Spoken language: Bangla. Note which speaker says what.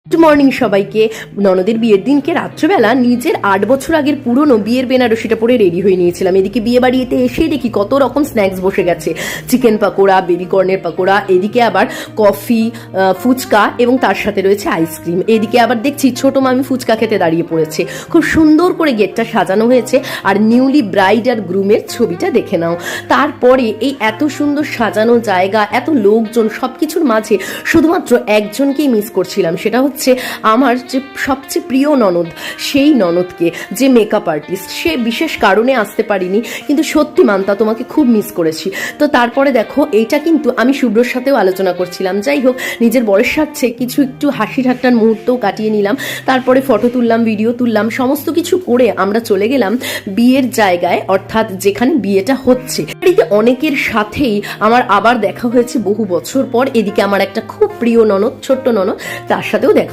Speaker 1: গুড মর্নিং সবাইকে। ননদের বিয়ের দিনকে রাত্রেবেলা নিজের 8 বছর আগের পুরনো বিয়ের বেনারসিটা পরে রেডি হয়ে নিয়েছিলাম। এদিকে বিয়ে বাড়িতে এসে দেখি কত রকম স্ন্যাক্স বসে গেছে, চিকেন পাকোড়া, বেবি কর্নের পাকোড়া, এদিকে আবার কফি, ফুচকা এবং তার সাথে রয়েছে আইসক্রিম। এদিকে আবার দেখছি ছোট মামি ফুচকা খেতে দাঁড়িয়ে পড়েছে। খুব সুন্দর করে গেটটা সাজানো হয়েছে। আর নিউলি ব্রাইড আর গ্রুমের ছবিটা দেখে নাও। তারপরে এই এত সুন্দর সাজানো জায়গা, এত লোকজন, সবকিছুর মাঝে শুধুমাত্র একজনকেই মিস করছিলাম, সেটা হচ্ছে আমার যে সবচেয়ে প্রিয় ননদ, সেই ননদকে, যে মেকআপ আর্টিস্ট। সে বিশেষ কারণে আসতে পারিনি, কিন্তু সত্যি মান্তা তোমাকে খুব মিস করেছি। তো তারপরে দেখো, এইটা কিন্তু আমি শুভ্রর সাথেও আলোচনা করছিলাম। যাই হোক, নিজের বরের সাথে কিছু একটু হাসি ঠাট্টার মুহূর্তও কাটিয়ে নিলাম। তারপরে ফটো তুললাম, ভিডিও তুললাম, সমস্ত কিছু করে আমরা চলে গেলাম বিয়ের জায়গায়, অর্থাৎ যেখানে বিয়েটা হচ্ছে। বাড়িতে অনেকের সাথেই আমার আবার দেখা হয়েছে বহু বছর পর। এদিকে আমার একটা খুব প্রিয় ননদ, ছোট্ট ননদ, তার সাথেও